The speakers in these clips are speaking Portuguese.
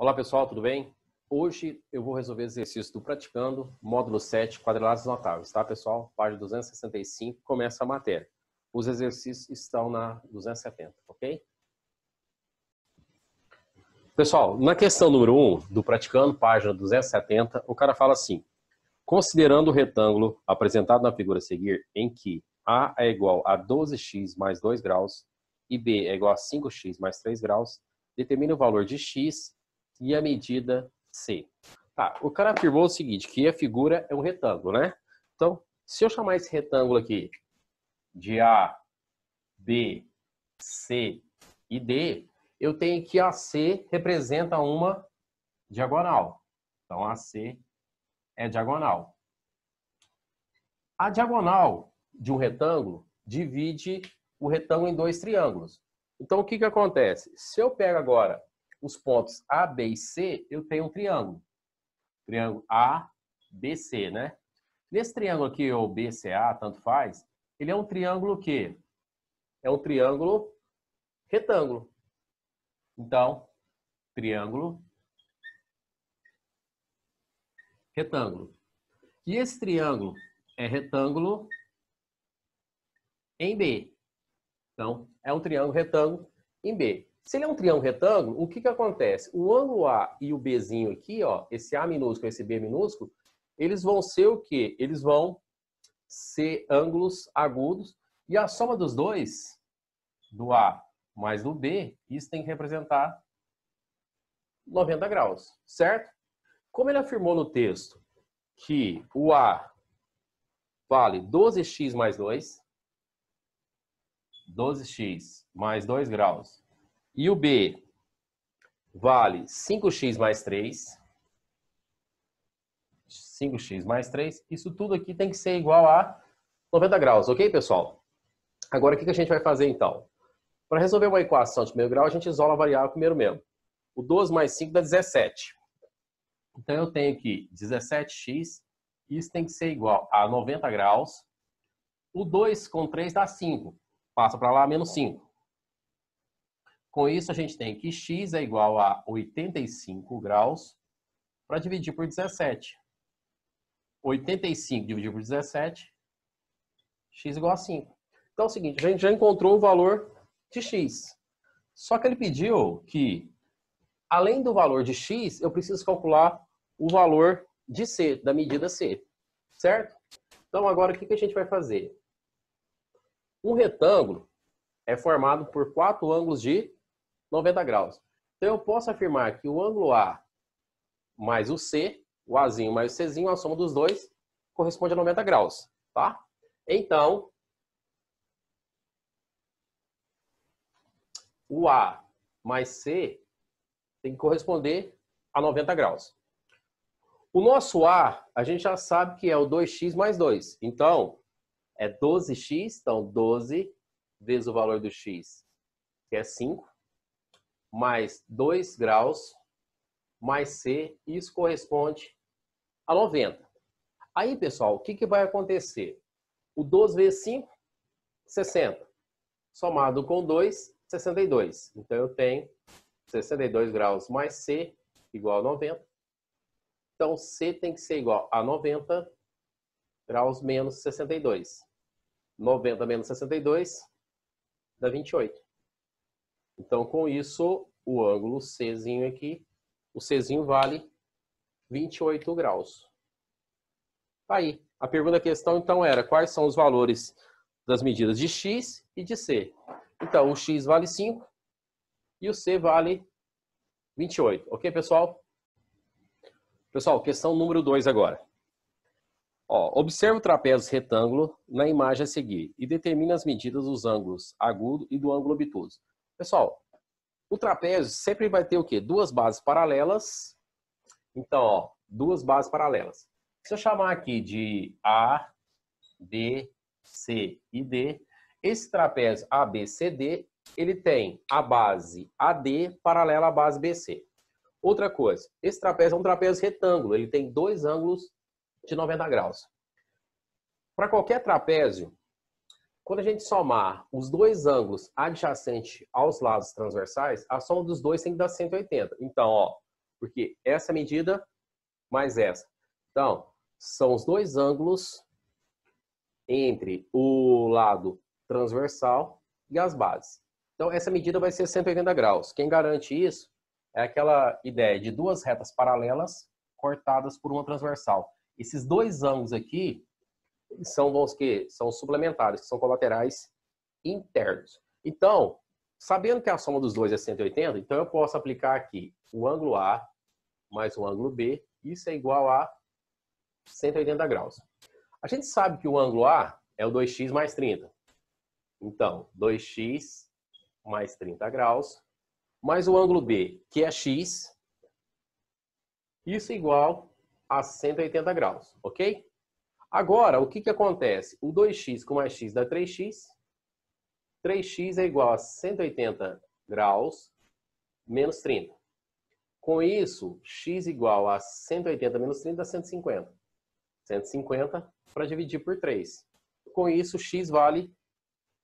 Olá pessoal, tudo bem? Hoje eu vou resolver exercício do Praticando, módulo 7, quadrados notáveis, tá pessoal? Página 265, começa a matéria. Os exercícios estão na 270, ok? Pessoal, na questão número 1 do Praticando, página 270, o cara fala assim: considerando o retângulo apresentado na figura a seguir, em que A é igual a 12x mais 2 graus e B é igual a 5x mais 3 graus, determine o valor de x e a medida C. Tá, o cara afirmou o seguinte, que a figura é um retângulo, né? Então, se eu chamar esse retângulo aqui de A, B, C e D, eu tenho que AC representa uma diagonal. Então, AC é diagonal. A diagonal de um retângulo divide o retângulo em dois triângulos. Então, o que que acontece? Se eu pego agora os pontos A, B e C, eu tenho um triângulo. Triângulo A, B, C, né? Nesse triângulo aqui, ou BCA, tanto faz, ele é um triângulo que é um triângulo retângulo. Então, triângulo, retângulo. E esse triângulo é retângulo em B. Então, é um triângulo retângulo em B. Se ele é um triângulo retângulo, o que que acontece? O ângulo A e o Bzinho aqui, ó, esse A minúsculo e esse B minúsculo, eles vão ser o quê? Eles vão ser ângulos agudos. E a soma dos dois, do A mais do B, isso tem que representar 90 graus, certo? Como ele afirmou no texto que o A vale 12x mais 2, 12x mais 2 graus, e o B vale 5x mais 3, 5x mais 3, isso tudo aqui tem que ser igual a 90 graus, ok, pessoal? Agora, o que a gente vai fazer, então? Para resolver uma equação de primeiro grau, a gente isola a variável primeiro mesmo. O 12 mais 5 dá 17. Então, eu tenho aqui 17x, isso tem que ser igual a 90 graus. O 2 com 3 dá 5, passa para lá, menos 5. Com isso, a gente tem que x é igual a 85 graus para dividir por 17. 85 dividido por 17, x igual a 5. Então é o seguinte, a gente já encontrou o valor de x. Só que ele pediu que, além do valor de x, eu preciso calcular o valor de c, da medida c. Certo? Então agora o que a gente vai fazer? Um retângulo é formado por 4 ângulos de 90 graus. Então eu posso afirmar que o ângulo A mais o C, o Azinho mais o Czinho, a soma dos dois, corresponde a 90 graus. Tá? Então, o A mais C tem que corresponder a 90 graus. O nosso A, a gente já sabe que é o 2x mais 2. Então, é 12x, então 12 vezes o valor do x, que é 5, mais 2 graus, mais C, isso corresponde a 90. Aí, pessoal, o que vai acontecer? O 12 vezes 5, 60. Somado com 2, 62. Então, eu tenho 62 graus mais C igual a 90. Então, C tem que ser igual a 90 graus menos 62. 90 menos 62 dá 28. Então, com isso, o ângulo Czinho aqui, o Czinho vale 28 graus. Tá aí. A pergunta da questão, então, era quais são os valores das medidas de x e de c. Então, o x vale 5 e o c vale 28. Ok, pessoal? Pessoal, questão número 2 agora. Ó, observe o trapézio retângulo na imagem a seguir e determine as medidas dos ângulos agudo e do ângulo obtuso. Pessoal, o trapézio sempre vai ter o quê? Duas bases paralelas. Então, ó, duas bases paralelas. Se eu chamar aqui de A, B, C e D, esse trapézio ABCD, ele tem a base AD paralela à base BC. Outra coisa, esse trapézio é um trapézio retângulo, ele tem dois ângulos de 90 graus. Para qualquer trapézio, quando a gente somar os dois ângulos adjacentes aos lados transversais, a soma dos dois tem que dar 180. Então, ó, Porque essa medida mais essa. Então, são os dois ângulos entre o lado transversal e as bases. Então, essa medida vai ser 180 graus. Quem garante isso é aquela ideia de duas retas paralelas cortadas por uma transversal. Esses dois ângulos aqui são, vamos que são suplementares, que são colaterais internos. Então, sabendo que a soma dos dois é 180, então eu posso aplicar aqui o ângulo A mais o ângulo B, isso é igual a 180 graus. A gente sabe que o ângulo A é o 2x mais 30. Então, 2x mais 30 graus, mais o ângulo B, que é x, isso é igual a 180 graus, ok? Agora, o que acontece? O 2x com mais x dá 3x. 3x é igual a 180 graus menos 30. Com isso, x igual a 180 menos 30 dá 150. 150 para dividir por 3. Com isso, x vale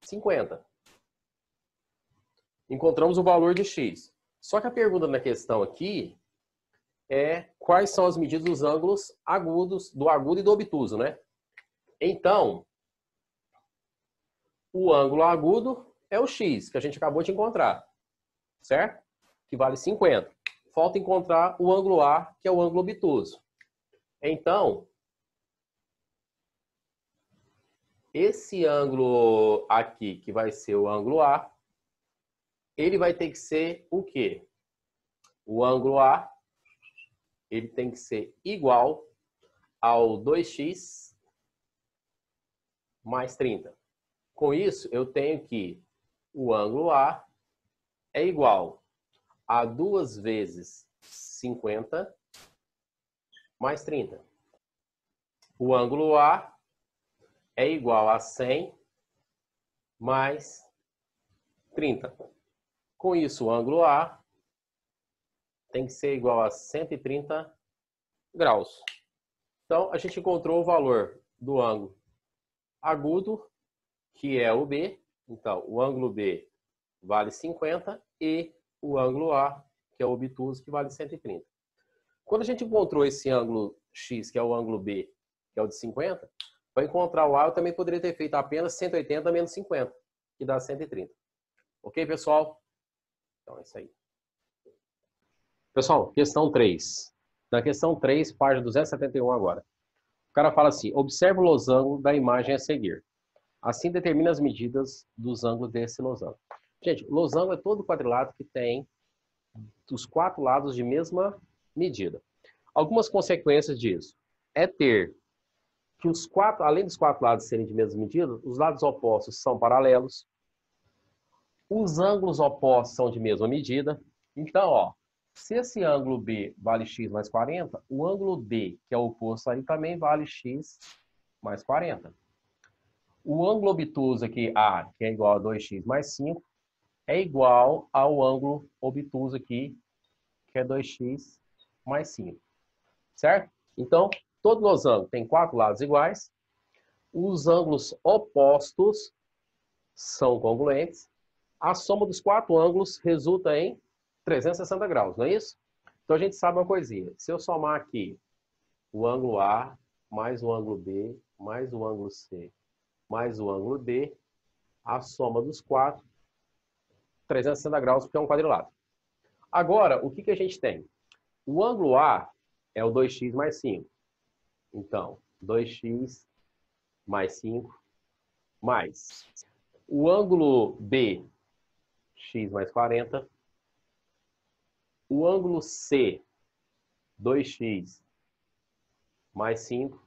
50. Encontramos o valor de x. Só que a pergunta na questão aqui é quais são as medidas dos ângulos agudos, do agudo e do obtuso, né? Então, o ângulo agudo é o x, que a gente acabou de encontrar, certo? Que vale 50. Falta encontrar o ângulo A, que é o ângulo obtuso. Então, esse ângulo aqui, que vai ser o ângulo A, ele vai ter que ser o quê? O ângulo A, ele tem que ser igual ao 2x mais 30. Com isso, eu tenho que o ângulo A é igual a 2 vezes 50 mais 30. O ângulo A é igual a 100 mais 30. Com isso, o ângulo A tem que ser igual a 130 graus. Então, a gente encontrou o valor do ângulo agudo, que é o B. Então, o ângulo B vale 50 e o ângulo A, que é o obtuso, que vale 130. Quando a gente encontrou esse ângulo X, que é o ângulo B, que é o de 50, para encontrar o A, eu também poderia ter feito apenas 180 menos 50, que dá 130. Ok, pessoal? Então, é isso aí. Pessoal, questão 3. Na questão 3, página 271 agora. O cara fala assim, observe o losango da imagem a seguir. Assim determina as medidas dos ângulos desse losango. Gente, losango é todo quadrilátero que tem os 4 lados de mesma medida. Algumas consequências disso é ter que os 4, além dos 4 lados serem de mesma medida, os lados opostos são paralelos, os ângulos opostos são de mesma medida. Então, ó, se esse ângulo B vale x mais 40, o ângulo D, que é o oposto aí, também vale x mais 40. O ângulo obtuso aqui, A, que é igual a 2x mais 5, é igual ao ângulo obtuso aqui, que é 2x mais 5. Certo? Então, todo losango tem 4 lados iguais. Os ângulos opostos são congruentes. A soma dos 4 ângulos resulta em 360 graus, não é isso? Então, a gente sabe uma coisinha. Se eu somar aqui o ângulo A, mais o ângulo B, mais o ângulo C, mais o ângulo D, a soma dos 4, 360 graus, porque é um quadrilátero. Agora, o que a gente tem? O ângulo A é o 2x mais 5. Então, 2x mais 5, mais o ângulo B, x mais 40. O ângulo C, 2x mais 5.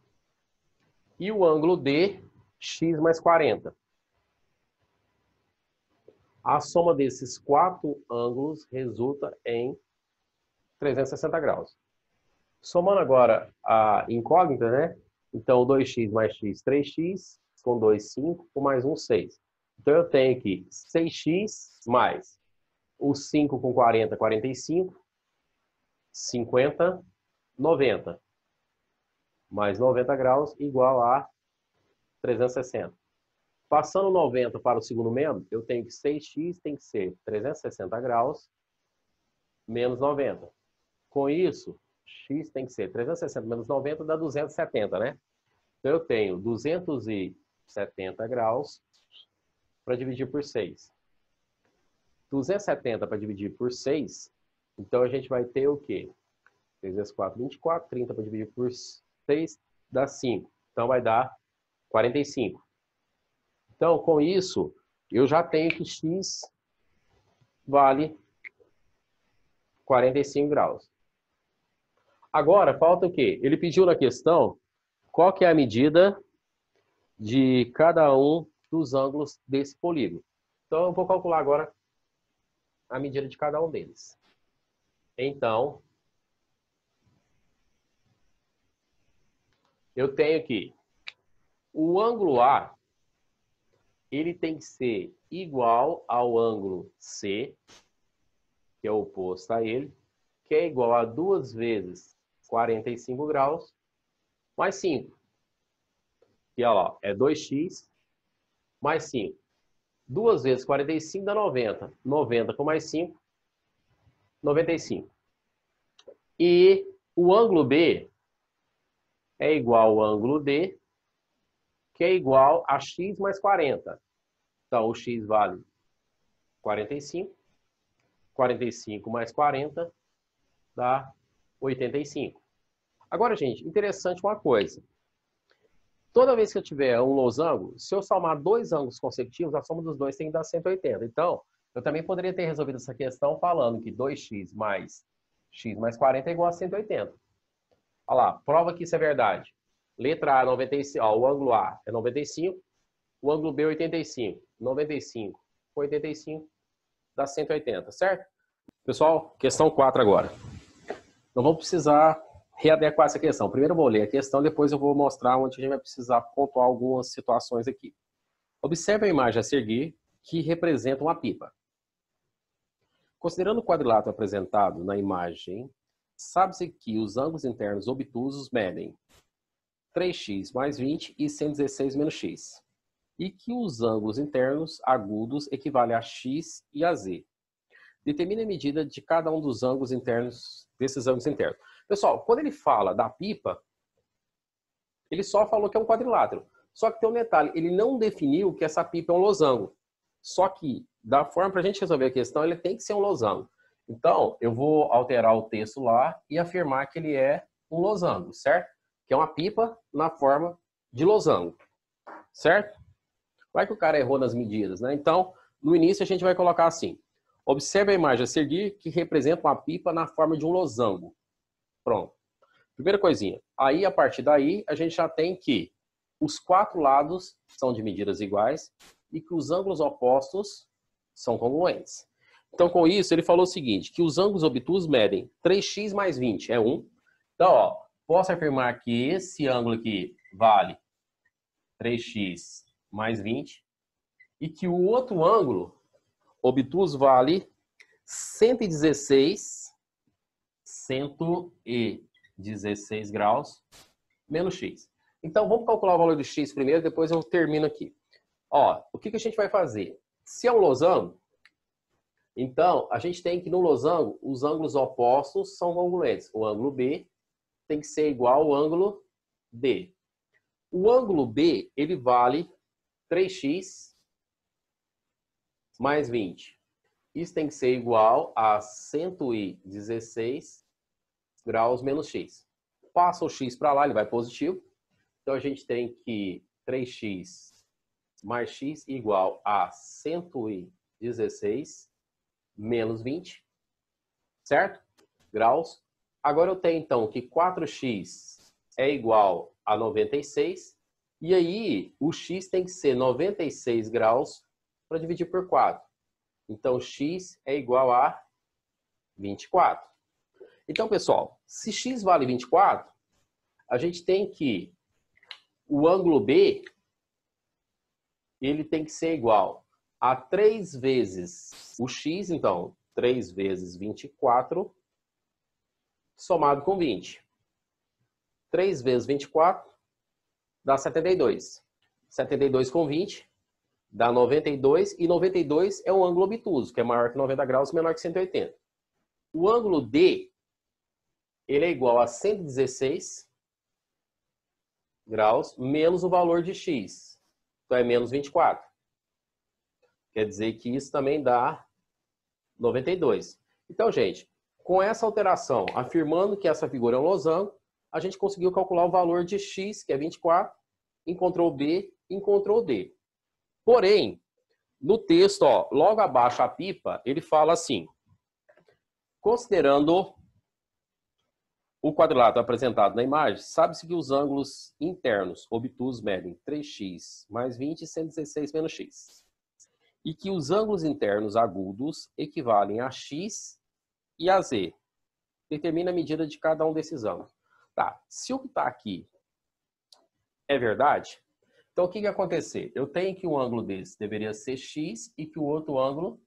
E o ângulo D, x mais 40. A soma desses 4 ângulos resulta em 360 graus. Somando agora a incógnita, né? Então, 2x mais x, 3x, com 2, 5, com mais 1, 6. Então, eu tenho aqui 6x mais o 5 com 40, 45, 50, 90. Mais 90 graus igual a 360. Passando 90 para o segundo membro, eu tenho que 6x tem que ser 360 graus menos 90. com isso, x tem que ser 360 menos 90 dá 270, né? Então, eu tenho 270 graus para dividir por 6. 270 para dividir por 6, então a gente vai ter o quê? 3 vezes 4, 24. 30 para dividir por 6 dá 5. Então, vai dar 45. Então, com isso, eu já tenho que x vale 45 graus. Agora, falta o quê? Ele pediu na questão qual que é a medida de cada um dos ângulos desse polígono. Então, eu vou calcular agora a medida de cada um deles. Então, eu tenho que o ângulo A, ele tem que ser igual ao ângulo C, que é o oposto a ele, que é igual a 2 vezes 45 graus, mais 5. E olha lá, é 2x mais 5. 2 vezes 45 dá 90. 90 com mais 5, 95. E o ângulo B é igual ao ângulo D, que é igual a x mais 40. Então, o x vale 45. 45 mais 40 dá 85. Agora, gente, interessante uma coisa. Toda vez que eu tiver um losango, se eu somar dois ângulos consecutivos, a soma dos dois tem que dar 180. Então, eu também poderia ter resolvido essa questão falando que 2x mais x mais 40 é igual a 180. Olha lá, prova que isso é verdade. Letra A, 95, ó, o ângulo A é 95, o ângulo B é 85. 95 com 85 dá 180, certo? Pessoal, questão 4 agora. Não vamos precisar readequar essa questão. Primeiro eu vou ler a questão, depois eu vou mostrar onde a gente vai precisar pontuar algumas situações aqui. Observe a imagem a seguir, que representa uma pipa. Considerando o quadrilátero apresentado na imagem, sabe-se que os ângulos internos obtusos medem 3x mais 20 e 116 menos x. E que os ângulos internos agudos equivalem a x e a z. Determine a medida de cada um dos ângulos internos, desses ângulos internos. Pessoal, quando ele fala da pipa, ele só falou que é um quadrilátero. Só que tem um detalhe, ele não definiu que essa pipa é um losango. Só que, da forma para a gente resolver a questão, ele tem que ser um losango. Então, eu vou alterar o texto lá e afirmar que ele é um losango, certo? Que é uma pipa na forma de losango, certo? Vai que o cara errou nas medidas, né? Então, no início a gente vai colocar assim. Observe a imagem a seguir que representa uma pipa na forma de um losango. Pronto. Primeira coisinha. Aí, a partir daí, a gente já tem que os quatro lados são de medidas iguais e que os ângulos opostos são congruentes. Então, com isso, ele falou o seguinte, que os ângulos obtusos medem 3x mais 20, é 1. Então, ó, posso afirmar que esse ângulo aqui vale 3x mais 20 e que o outro ângulo obtuso vale 116 graus menos x. Então, vamos calcular o valor de x primeiro, depois eu termino aqui. Ó, o que a gente vai fazer? Se é um losango, então, a gente tem que no losango, os ângulos opostos são congruentes. O ângulo B tem que ser igual ao ângulo D. O ângulo B, ele vale 3x mais 20. Isso tem que ser igual a 116 graus menos x. Passa o x para lá, ele vai positivo. Então, a gente tem que 3x mais x igual a 116 menos 20, certo? Graus. Agora eu tenho, então, que 4x é igual a 96. E aí, o x tem que ser 96 graus para dividir por 4. Então, x é igual a 24. Então, pessoal, se x vale 24, a gente tem que o ângulo B, ele tem que ser igual a 3 vezes o x, então, 3 vezes 24, somado com 20. 3 vezes 24 dá 72. 72 com 20 dá 92, e 92 é um ângulo obtuso, que é maior que 90 graus e menor que 180. O ângulo D ele é igual a 116 graus menos o valor de x. Então, é menos 24. Quer dizer que isso também dá 92. Então, gente, com essa alteração, afirmando que essa figura é um losango, a gente conseguiu calcular o valor de x, que é 24, encontrou B, encontrou D. Porém, no texto, ó, logo abaixo a pipa, ele fala assim: considerando o quadrilátero apresentado na imagem, sabe-se que os ângulos internos obtusos medem 3x mais 20 e 116 menos x. E que os ângulos internos agudos equivalem a x e a z. Determina a medida de cada um desses ângulos. Tá, se o que está aqui é verdade, então o que vai acontecer? Eu tenho que um ângulo desse deveria ser x e que o outro ângulo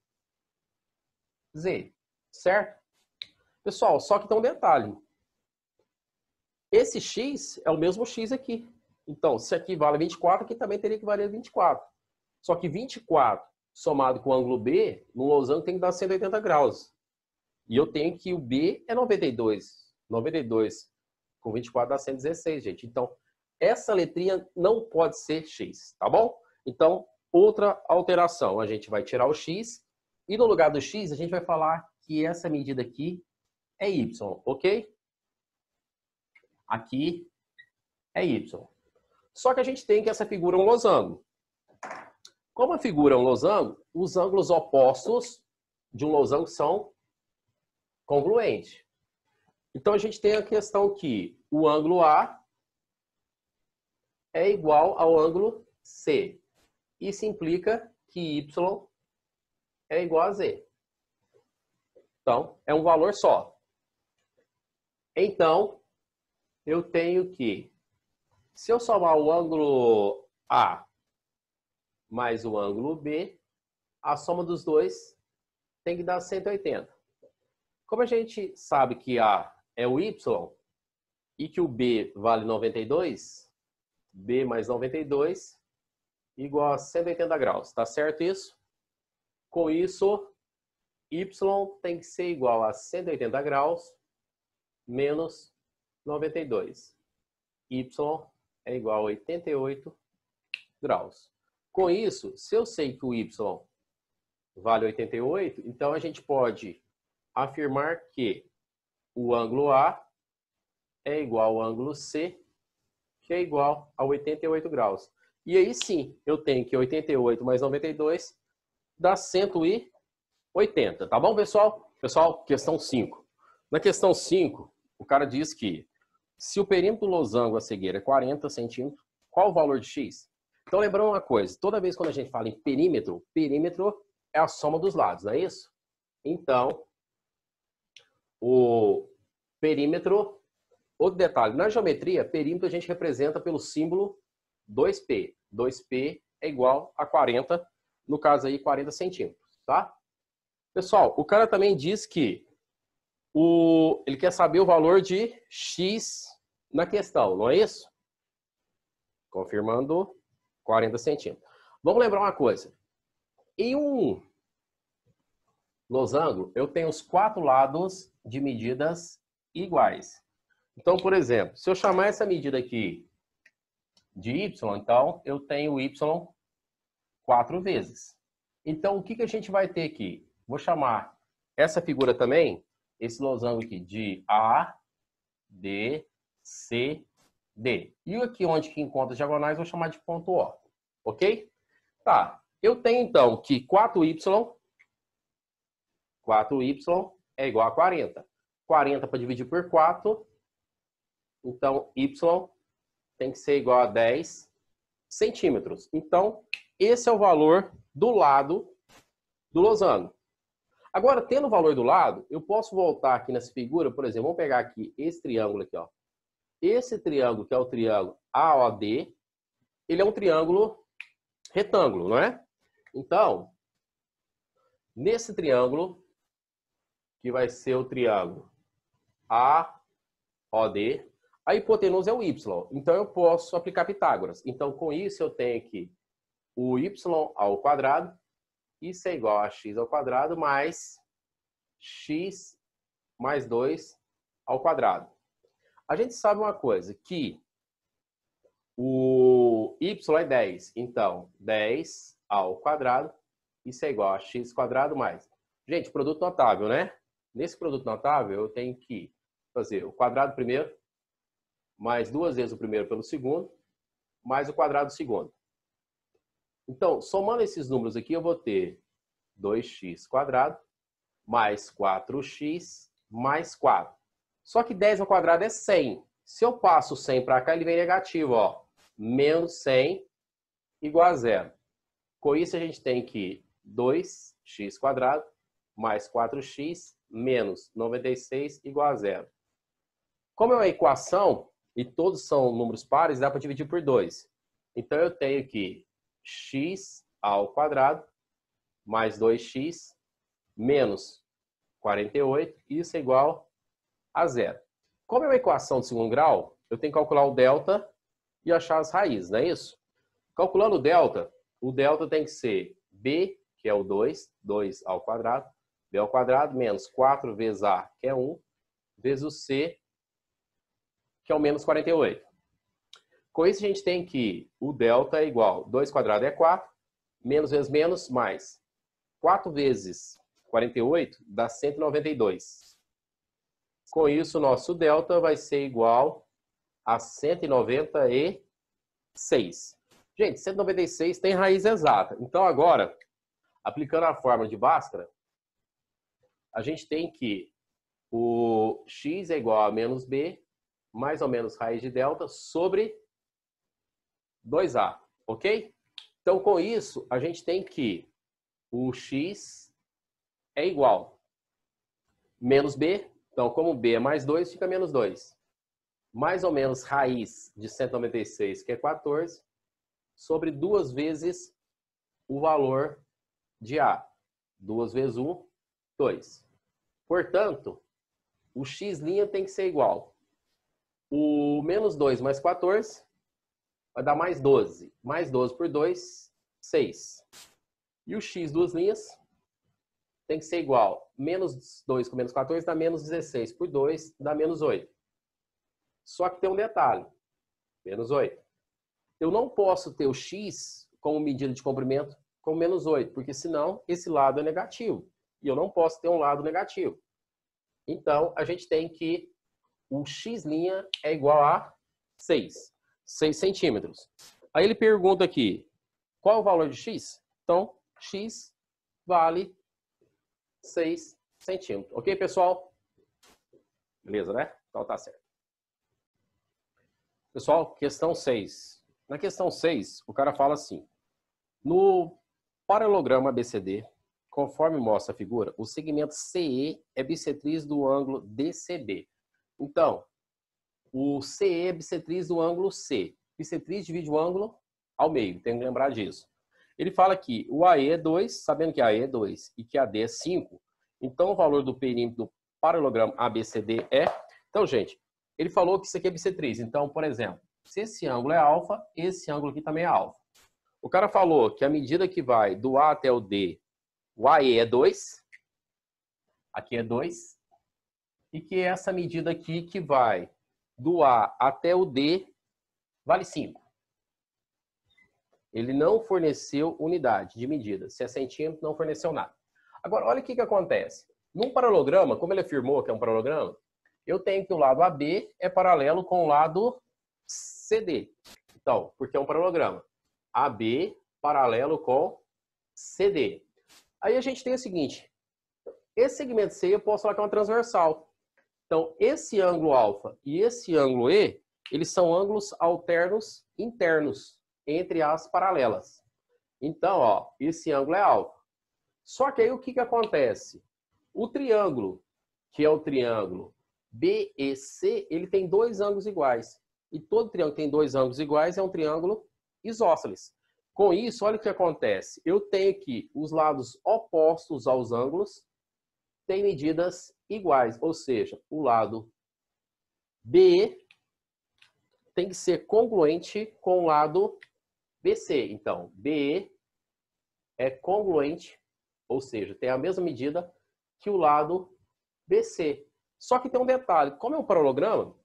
z, certo? Pessoal, só que tem um detalhe. Esse x é o mesmo x aqui. Então, se aqui vale 24, aqui também teria que valer 24. Só que 24 somado com o ângulo B, no losango tem que dar 180 graus. E eu tenho que o B é 92. 92 com 24 dá 116, gente. Então, essa letrinha não pode ser x, tá bom? Então, outra alteração. A gente vai tirar o x e no lugar do x, a gente vai falar que essa medida aqui é y, ok? Aqui é y. Só que a gente tem que essa figura é um losango. Como a figura é um losango, os ângulos opostos de um losango são congruentes. Então a gente tem a questão que o ângulo A é igual ao ângulo C. Isso implica que y é igual a z. Então, é um valor só. Então, eu tenho que, se eu somar o ângulo A mais o ângulo B, a soma dos dois tem que dar 180. Como a gente sabe que A é o Y e que o B vale 92, B mais 92 igual a 180 graus. Tá certo isso? Com isso, Y tem que ser igual a 180 graus menos 92. Y é igual a 88 graus. Com isso, se eu sei que o Y vale 88, então a gente pode afirmar que o ângulo A é igual ao ângulo C, que é igual a 88 graus. E aí sim, eu tenho que 88 mais 92 dá 180. Tá bom, pessoal? Pessoal, questão 5. Na questão 5, o cara diz que se o perímetro do losango a cegueira é 40 centímetros, qual o valor de x? Então, lembrando uma coisa, toda vez quando a gente fala em perímetro, perímetro é a soma dos lados, não é isso? Então, o perímetro, outro detalhe, na geometria, perímetro a gente representa pelo símbolo 2P. 2P é igual a 40, no caso aí 40 centímetros, tá? Pessoal, o cara também diz que ele quer saber o valor de x na questão, não é isso? Confirmando 40 centímetros. Vamos lembrar uma coisa. Em um losango, eu tenho os 4 lados de medidas iguais. Então, por exemplo, se eu chamar essa medida aqui de y, então eu tenho y 4 vezes. Então, o que a gente vai ter aqui? Vou chamar essa figura também, esse losango aqui, de A, D, C, D. E aqui onde que encontra as diagonais, vou chamar de ponto O. Ok? Tá. Eu tenho, então, que 4y é igual a 40. 40 para dividir por 4, então y tem que ser igual a 10 centímetros. Então, esse é o valor do lado do losango. Agora, tendo o valor do lado, eu posso voltar aqui nessa figura, por exemplo, vamos pegar aqui esse triângulo aqui, ó. Esse triângulo, que é o triângulo AOD, ele é um triângulo retângulo, não é? Então, nesse triângulo, que vai ser o triângulo AOD, a hipotenusa é o y. Então, eu posso aplicar Pitágoras. Então, com isso, eu tenho que o y ao quadrado, isso é igual a x ao quadrado, mais x mais 2 ao quadrado. A gente sabe uma coisa, que o y é 10. Então, 10 ao quadrado, isso é igual a x quadrado mais. Gente, produto notável, né? Nesse produto notável, eu tenho que fazer o quadrado primeiro, mais 2 vezes o primeiro pelo segundo, mais o quadrado do segundo. Então, somando esses números aqui, eu vou ter 2x quadrado mais 4x mais 4. Só que 10 ao quadrado é 100. Se eu passo 100 para cá, ele vem negativo, ó. Menos 100 igual a zero. Com isso, a gente tem que 2x quadrado mais 4x menos 96 igual a zero. Como é uma equação e todos são números pares, dá para dividir por 2. Então, eu tenho que x ao quadrado mais 2x menos 48, isso é igual a zero. Como é uma equação de segundo grau, eu tenho que calcular o delta e achar as raízes, não é isso? Calculando o delta tem que ser b, que é o 2, 2 ao quadrado, b ao quadrado, menos 4 vezes a, que é 1, vezes o c, que é o menos 48. Com isso, a gente tem que o delta é igual, 2 quadrado é 4, menos vezes menos, mais 4 vezes 48 dá 192. Com isso, o nosso delta vai ser igual a 196. Gente, 196 tem raiz exata. Então, agora, aplicando a fórmula de Bhaskara, a gente tem que o x é igual a menos b, mais ou menos raiz de delta, sobre 2a, ok? Então, com isso, a gente tem que o x é igual menos b. Então, como b é mais 2, fica menos 2. Mais ou menos raiz de 196, que é 14, sobre 2 vezes o valor de a. 2 vezes 1, 2. Portanto, o x' tem que ser igual. O menos 2 mais 14 vai dar mais 12. Mais 12 por 2, 6. E o x duas linhas tem que ser igual. Menos 2 com menos 14 dá menos 16. Por 2 dá menos 8. Só que tem um detalhe. Menos 8. Eu não posso ter o x como medida de comprimento com menos 8, porque senão esse lado é negativo. E eu não posso ter um lado negativo. Então, a gente tem que o x' é igual a 6. 6 centímetros. Aí ele pergunta aqui, qual é o valor de x? Então, x vale 6 centímetros. Ok, pessoal? Beleza, né? Então tá certo. Pessoal, questão 6. Na questão 6, o cara fala assim, no paralelogramo ABCD, conforme mostra a figura, o segmento CE é bissetriz do ângulo DCB. Então, o CE é bissetriz do ângulo C. Bissetriz divide o ângulo ao meio, tem que lembrar disso. Ele fala que o AE é 2, sabendo que AE é 2 e que AD é 5, então o valor do perímetro do paralelogramo ABCD é... Então, gente, ele falou que isso aqui é bissetriz. Então, por exemplo, se esse ângulo é alfa, esse ângulo aqui também é alfa. O cara falou que a medida que vai do A até o D, o AE é 2, aqui é 2, e que essa medida aqui que vai do A até o D vale 5. Ele não forneceu unidade de medida. Se é centímetro, não forneceu nada. Agora, olha o que acontece. Num paralelograma, como ele afirmou que é um paralelograma, eu tenho que o lado AB é paralelo com o lado CD. Então, porque é um paralelograma. AB paralelo com CD. Aí a gente tem o seguinte. Esse segmento C eu posso falar que é uma transversal. Então, esse ângulo alfa e esse ângulo E, eles são ângulos alternos internos entre as paralelas. Então, ó, esse ângulo é alfa. Só que aí o que acontece? O triângulo, que é o triângulo BEC, ele tem dois ângulos iguais. E todo triângulo que tem dois ângulos iguais é um triângulo isósceles. Com isso, olha o que acontece. Eu tenho que os lados opostos aos ângulos têm medidas iguais. Ou seja, o lado BE tem que ser congruente com o lado BC. Então, BE é congruente, ou seja, tem a mesma medida que o lado BC. Só que tem um detalhe, como é um paralelogramo,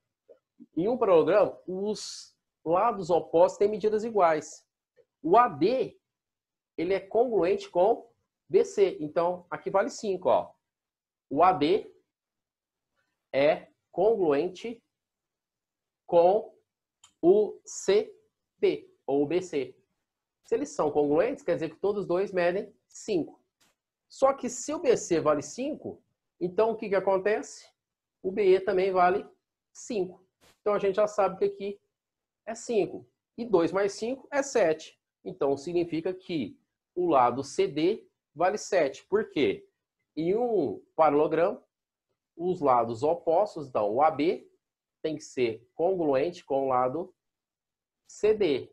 em um paralelogramo, os lados opostos têm medidas iguais. O AD, ele é congruente com BC. Então, aqui vale 5, ó. O AD é congruente com o CD, ou o BC. Se eles são congruentes, quer dizer que todos os dois medem 5. Só que se o BC vale 5, então o que acontece? O BE também vale 5. Então a gente já sabe que aqui é 5. E 2 mais 5 é 7. Então significa que o lado CD vale 7. Por quê? Em um paralelogramo, os lados opostos, então o AB tem que ser congruente com o lado CD.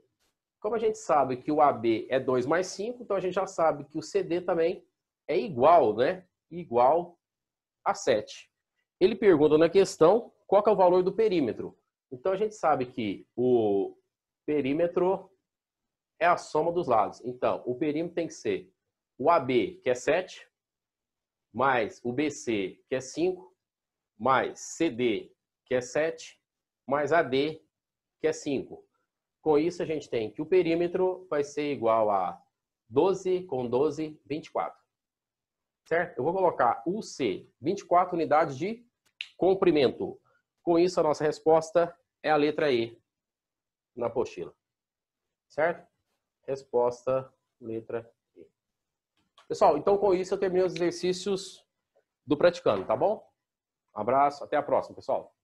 Como a gente sabe que o AB é 2 mais 5, então a gente já sabe que o CD também é igual, né? Igual a 7. Ele pergunta na questão qual que é o valor do perímetro. Então a gente sabe que o perímetro é a soma dos lados. Então o perímetro tem que ser o AB, que é 7, mais o BC, que é 5, mais CD, que é 7, mais AD, que é 5. Com isso, a gente tem que o perímetro vai ser igual a 12 com 12, 24. Certo? Eu vou colocar UC, 24 unidades de comprimento. Com isso, a nossa resposta é a letra E na apostila. Certo? Resposta, letra E. Pessoal, então com isso eu terminei os exercícios do praticando, tá bom? Um abraço, até a próxima, pessoal.